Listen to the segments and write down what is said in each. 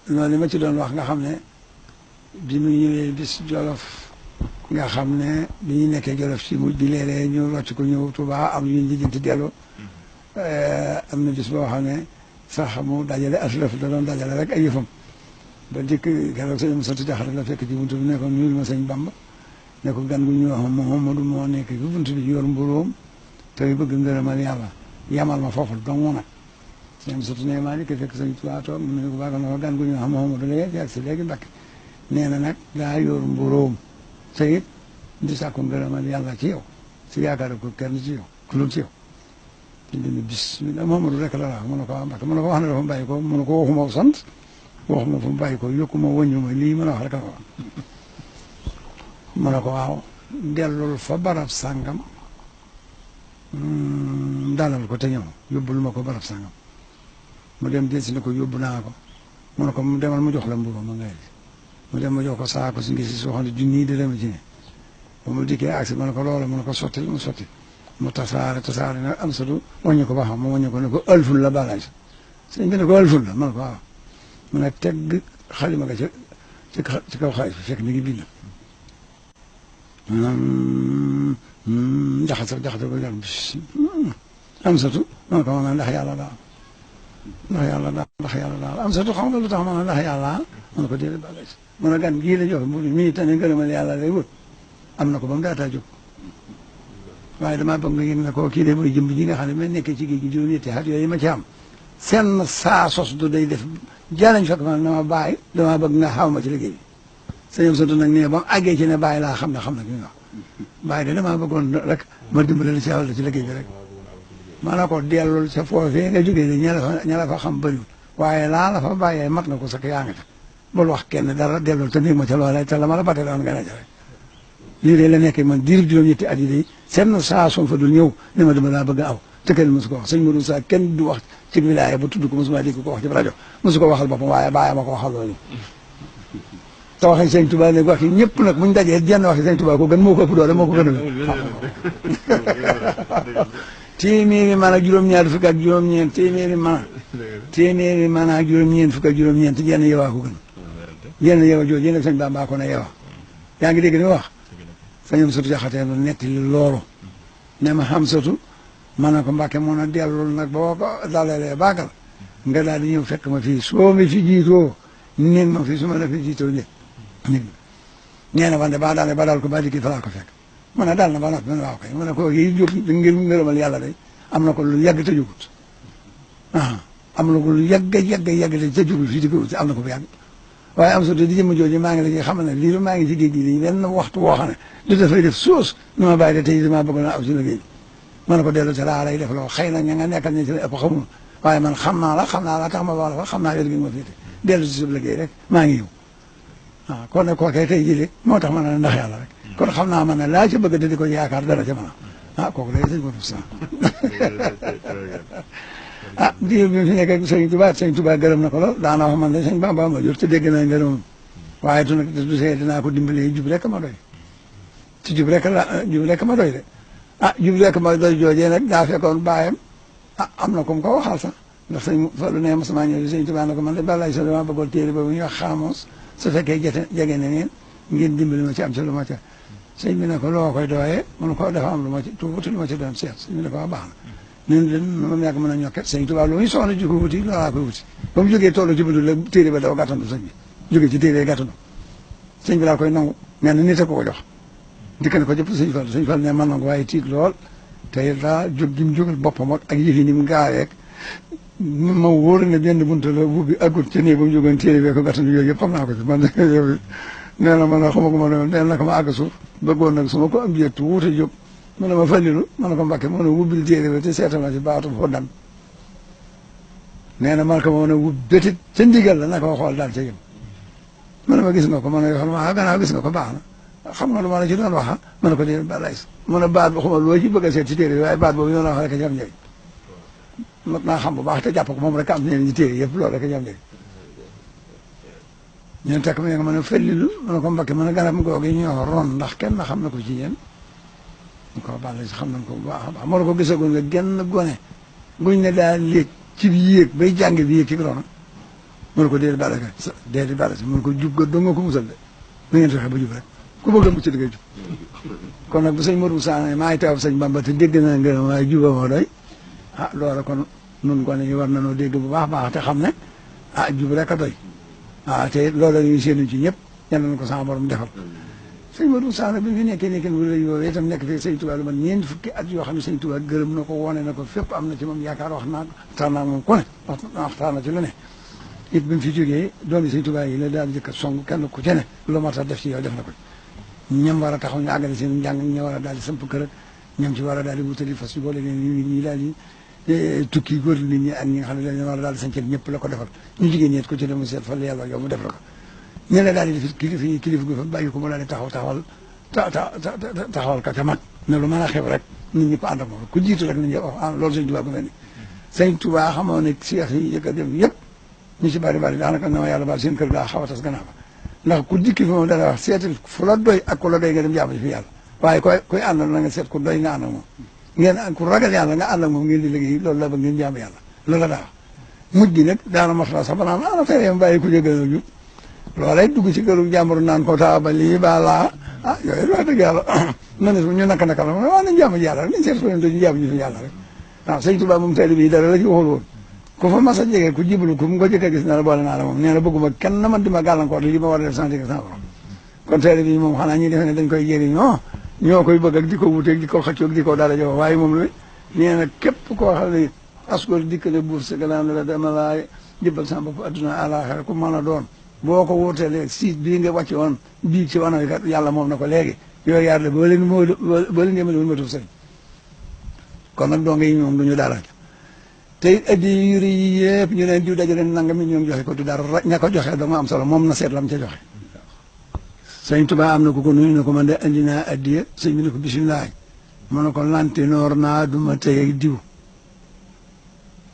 loolu ma ci doon wax nga xam ne bi mu ñëwee bis Jolof nga xam ne bi ñu nekkee Jolof ci mujj bi léeg-léeg ñu rocc ko ñëw Tuubaa am ñu lijjanti dellu am na bis boo xam ne sax mu dajale aslaf da doon dajale rek ay yëfam ba dikk keroog sëñ Moussa Jaxate la fekk ci buntu bi ne ko nuyul ma sëñ Bamba ne ko gan gu ñu wax Mouhamadou moo nekk ci buntu bi yor mburóom tey bëgg ngërëmal yàlla yamal ma foofu dong nag sëñ Moussa ne maa dikk fekk sëñ Tuubaa toog mu ne ko baax na ko gan gu ñu wax Mouhamadou léegi ak si léegi Mbàkke nee na nag daa yor mburóom te it di sàkku ngërëmal yàlla ci yow si yaakaar ko kenn ci yow ku dul ci yow te dina bismillah Mouhamadou rek la wax mu ne ko waa Mbàkke mu ne ko wax na dafa mu bàyyi ko mu ne ko waxuma sant waxuma fu mu bàyyi ko yokkuma wëññuma lii ma la wax rek la wax mu ne ko waaw dellul fa barab sàngam dalal ko te ñëw yóbbul ma ko barab sàngam mu dem del si ne ko yóbbu naa ko mu ne ko mu demal mu jox la mburu ma ngay mu dem ma jox ko saako si ngi si soo xam ne junni dërëm ci ne ba mu dikkee agsi ma ne ko loola mu ne ko sottil mu sotti mu tasaare nag am satu wàññi ko ba xam mu wàññi ko ne ko ëlful la balay sëñ bi ne ko ëlful la ma ne ko waaw mu ne tegg xalima nga ci kaw xaalis bi fekk mi ngi bind jaxase ba yàgg bis am satu ma ne ko ma ndax yàlla daal am satu xam nga lu tax ma ne ndax yàlla ma ne ko déedéet balay mu ne gan gii la joxe mu mii tane ngërëmal yàlla lay wut am na ko ba mu daataa jóg waaye damaa bëgg nga yëg ne ko kii de mooy jëmb ji nga xam ne ma nekkee ci géej gi juróom-ñetti at yooyu ma ci am seen saa sos du day def jalañ fekk ma dama bàyyi damaa bëgg nga xaw ma ci liggéey bi sëñ Sotu nag ne ba mu àggee ci ne bàyyi laa xam ne ki muy wax bàyyi de damaa bëggoon rek ma dimbale la ci yàlla ci liggéey bi rek ma ne ko dellul sa foofee nga jógee de ña la fa xam bëriwul waaye laa la fa bàyyee mat nga ko sax yaa nga ca bul wax kenn dara dellul te néeg ma ca loolee te la ma la battee doon nga ne ca rek lii de la nekkee man diirib juróom-ñetti at yi de seen saa son fa dul ñëw ne ma dama laa bëgg a aw te kenn mosu ko wax sëñ Modou Sa kenn du wax ci wilaaya ba tudd ko mosuma dégg ko wax ci rajo mosu ko waxal boppam waaye bàyyi ma ko waxal loolu te waxee sëñ Touba léegi wax yi ñëpp nag muñ dajee jenn wax yi sëñ Touba ko gën moo ko ëpp doole moo ko gën a téeméeri man ak juróom-ñaar fukk ak juróom-ñeent téeméeri man ak juróom-ñeent fukk ak juróom-ñeent jenn yewaa ko gën jenn yewa jooju yéen ak sëñ Bamba ko ne yewa yaa ngi dégg ni wax sëñ Sotu Jaxate nu netti loolu ne ma xam satu ma ne ko Mbàkke mun a dellul nag boo ko dalalee baagal nga daal di ñëw fekk ma fii soo mi fi jiitoo néeg ma fii su ma la fi jiitoo néeg nee na wante ba daane ba dal ko ba dikki fa laa ko fekk mu ne dal na ba noppi mu ne waaw kay mu ne ko yi jóg ngir ngërëmal yàlla day am na ko lu yàgg te jógut am na ko lu yàgg te jógut fii di ko am na ko bu yàgg waaye am satu di jëmm jooju maa ngi la ci xamal ne lii maa ngi ci géej gi di benn waxtu woo xam ne du dafay def soos nu ma bàyyi de tey damaa bëgg naa aw ci liggéey ma ne ko dellu ci laa lay def loo xëy na ña nga nekkal ña ci la ëpp xamul waaye man xam naa la tax ma wax la fa xam naa wér gi ma féete dellu ci sa liggéey rek maa ngi ñëw waaw kon nag kookee tey jii moo tax ma ne ndax yàlla rek kon xam naa ma ne laa ci bëgg di ko yaakaar dara ca mën a kooku day sëñ Modou Sa di bi fi nekk sëñ Touba gërëm na ko lool daana wax man de sëñ Bamba ma jur te dégg na ngërëmam waaye tu nag du see dinaa ko dimbalee jub rek ma doy ci jub rek ma doy de jub rek ma doy joojee nag daa fekkoon bàyyam am na comme ko waxal sax ndax sëñ Fallu ne ma sama ñëw sëñ Touba na ko man de balay so dama bëggoon téere boobu ñuy wax xaamoos su fekkee jege na neen ngeen dimbali ma ci am ci lu ma ca sëñ bi ne ko loo koy dooyee mun ko dafa am lu ma ci tuuti lu ma ci doon seet sëñ bi ne ko baax na ñun de moom yàgg mën a ñokket sëñ Tuubaa lu muy soxla ji ko wuti loolaa koy wuti ba mu jógee toolu ci buntu la téere ba daw gàttandu sëñ bi jógee ci téere gàttandu sëñ bi laa koy nangu nee na nit a ko jox dikk na ko jëpp sëñ Fall ne man nangu waaye tiit lool te daa jóg gi mu jógal boppam ak yëf yi ni mu gaaweeg ma wóor ne benn buntu la ubbi aggut ci nii ba mu jógoon téere bee ko gàttandu yooyu yëpp xam naa ko ci man nee na man xamaguma ne nee na ko ma àgg suuf bëggoon nag su ma ko am jee tuuti jóg mu ne ma Fallilu ma ne ko Mbàkke moo ne wubbil téere ba te seetal ma ci baatu foo dan nee na man ko moo ne wub bétit ca ndigal la naka xool daal ca yëm mu ne ma gis nga ko ma ne yoo ma gannaaw gis nga ko baax na xam nga lu ma la ci doon waxa ma ne ko dee ba lay mu ne baat bi xuma loo ci bëgg a seet ci téere bi waaye baat boobu noonu wax rek a jam njëriñ mat naa xam bu baax te jàpp ko moom rek am ñeen ñi téere yëpp loolu rek a jam njëriñ ñeen tekk ma nga ma ne Fallilu ma ne ko Mbàkke ma ne garab googu yi ñoo ron ndax kenn xam na ko ci yéen ñu ko bàlle si xam nañ ko bu baax a baax moo la ko gisagoon nga genn gone guñ ne daal léeg ci bi yéeg bay jàng bi yéeg ci roona mu ne ko déedéet bàlla kay déedéet bàlla si mu ne ko jub ga doo nga ko musal de na ngeen fexe ba jub rek ku bëgg a mucc da ngay jub kon nag bu sëñ Modou Moussa ne maa ngi teew sëñ Bamba te dégg na ngërëm waaye juba moo doy ah loola kon nun ko ne ñu war nañoo dégg bu baax baax te xam ne ah jub rek a doy ah te loolu ñuy séenu ci ñëpp yal nañu ko sama borom defal sëñ Modou Moussa nag bi mu fi nekkee nekkee bu rëy boobu itam nekk fii sëñ Touba lu man ñeent fukki at yoo xam ne sëñ Touba gërëm na ko wone na ko fépp am na ci moom yaakaar wax naa waxtaan naa moom ku ne waxtaan na ci lu ne it bi mu fi jógee doomi sëñ Touba yi la daal jëkk a song kenn ku ci ne lu mat a def ci yow def na ko ñam war a taxaw ñu àggale seen njàng ña war a daal di samp kër ñam ci war a daal di wutali fas yi boole leen nit ñi daal di tukki góor nit ñi ak ñi nga xam ne dañu war a daal di sañcal ñëpp la ko defal ñu jigéen ñeet ko ci dem seet fa la yàlla yow mu def la ko ñu ne daal di def kilifa gu fa bàyyi ko mu daal di taxawal ka ca mag ne lu mën a xew rek nit ñi ko ànd ak moom ku jiitu rek nit ñi wax loolu sëñ Touba bu mel ni sëñ Touba xamoo ne seex yi yëkk a dem yëpp ñu ci bari daanaka na ma yàlla baal seen kër daa xaw a tas gannaaw ndax ku dikki fi moom dana wax seetal fu la doy ak ku la doy nga dem jàmm ci fi yàlla waaye koy àndal na nga seet ku doy nga ànd ak moom ngeen ku ragal yàlla nga ànd ak moom ngeen di liggéey loolu la ba ngeen jàmm yàlla loolu la daa wax mujj gi nag daana mosla sax ba naan ana fereem bàyyi ku jëgal a jub loolay dugg ci këru jàmbur naan ko taa ba lii ba laa ah yooyu wax dëgg yàlla man ñu naka la waaw nañ jàmm ji yàlla rek nañ seet ko ñu jàmm ñu fi yàlla rek waaw sëñ Tuubaa moom teel bi dara la ci waxul woon ku fa mas a jege ku jiblu ku mu ko jëkk a gis na la boole naa la moom nee na bëgguma kenn man di ma gàllankoor li ma war a def sant ak sama borom kon teel bi moom xanaa ñi defe ne dañ koy jëriñoo ñoo koy bëgg ak di ko wuteeg di ko xëccoog di ko dara jox waaye moom lu nee na képp koo xam ne asgor dikk ne buur sa galaan la dama laa jëbbal sama bopp adduna àlaxira ku mën a doon boo ko wuutelee siit bii nga wàcc woon bii ci wana kat yàlla moom na ko léegi yooyu yàlla boo leen yemale woon ma tuuf sëñ kon nag doo nga yi moom du ñu dara te addi yuri yi yëpp ñu leen diw dajale nangam mi ñoom joxe ko du dara ña ko joxe dama am solo moom na seet lam ca joxe sëñ Tuubaa am na ku ko nuyu ne ko man de andi naa addiya sëñ bi ne ko bisimilah mu ne ko lantinoor naa du ma tey ak diw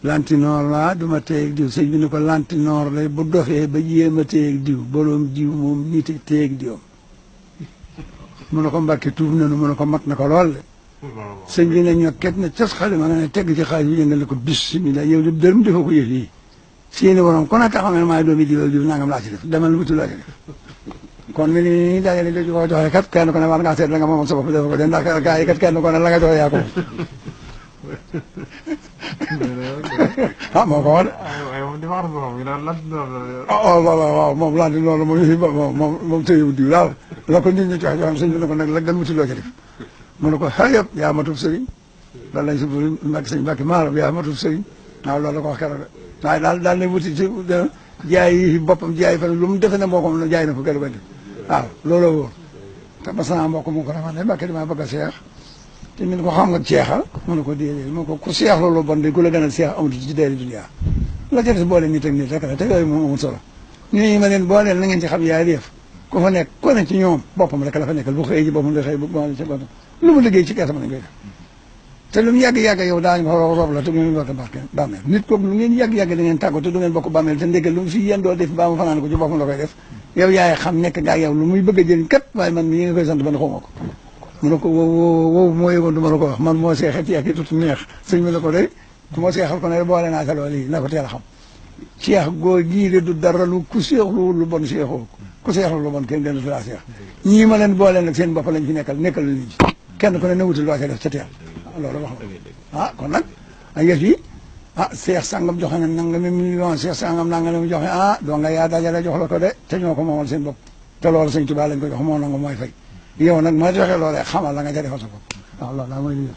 lantinoor naa du ma tey ak diw sëñ bi ne ko lantinoor lay bu dofee ba jéem a tey ak diw boroom diw moom nit a tey ak diwam mu ne ko Mbàkke tuub nanu mu ne ko mat na ko lool de sëñ bi ne ñokket na cas xale ma nga ne tegg ci xaalis bi yëngal ne ko bisimilah yow de dërëm defoo ko yëf yi seeni borom kon a taxaw ne maay doomi diw diw nangam laa ci def demal wutu laa ci def kon mi ni dajale di ko joxe kat kenn ko ne war ngaa seet la nga moom sa bopp def ko de ndax gaa yi kat kenn ko ne la nga joxe yaa ko ah moo ko wax de waaw moom lanti loolu moom tëyewu diw daal la ko nit ñi joxe joxam sëñ bi ne ko nag la gal wuti loo ci def mu ne ko xayab yaa matub sëriñ loolu lañ si Mbàkke sëñ Mbàkke maaram yaa matub sëriñ waaw loolu la ko wax keroog waaye daal ne wuti si jaay boppam jaay fan lu mu defe ne moo ko jaay na ko gën a bëri waaw looloo wóor te ba sama mbokk mu ko defoon ne Mbàkke damaa bëgg a seex te min ko xam nga seexal mu ne ko déedéet mu ne ko ku seex loolu bon de ku la gënal seex amatu ci dayri dunya la ca des boole nit ak nit rek la te yooyu moom amul solo ñu ma leen booleel na ngeen ci xam yaay def ku fa nekk ku ne ci ñoom boppam rek la fa nekkal bu xëyee ci boppam la xëy bu ci boppam lu mu liggéey ci keesam lañ koy def te lu mu yàgg-yàgg yow daañu ko rob la te du ngeen bokk bàmmeel nit kooku lu ngeen yàgg-yàgg da ngeen tàggu te du ngeen bokk bàmmeel te ndéggal lu mu fi yéen doo def ba mu fanaan ko ci boppam la koy def yow yaay xam nekk gaa yow lu muy bëgg a jëriñ kat waaye man mii nga koy sant ba ne xawma ko mu ne ko wow moo yëgoon du ma la ko wax man moo seexee ci yàgg tuuti neex sëñ bi ne ko day ku ma seexal ko ne boole naa sa loolu yi na ko teel a xam seex góor gii de du dara lu ku seexlu lu bon seexoo ku seexlu lu bon kenn gënu laa seex ñii ma leen boole nag seen bopp lañ fi nekkal nekkal lu nit kenn ku ne na wuti loo ca def ca teel loolu wax ah kon nag a yëf yi ah seex sangam joxe na nangami million seex sangam nangami joxe ah doo nga yaa dajale jox la ko de te ñoo ko moomal seen bopp te loolu sëñ Tuubaa lañ ko jox moo nangu mooy fay yow nag ma joxe loolee xamal la nga ca defal sa bopp waaw loolu daa mooy li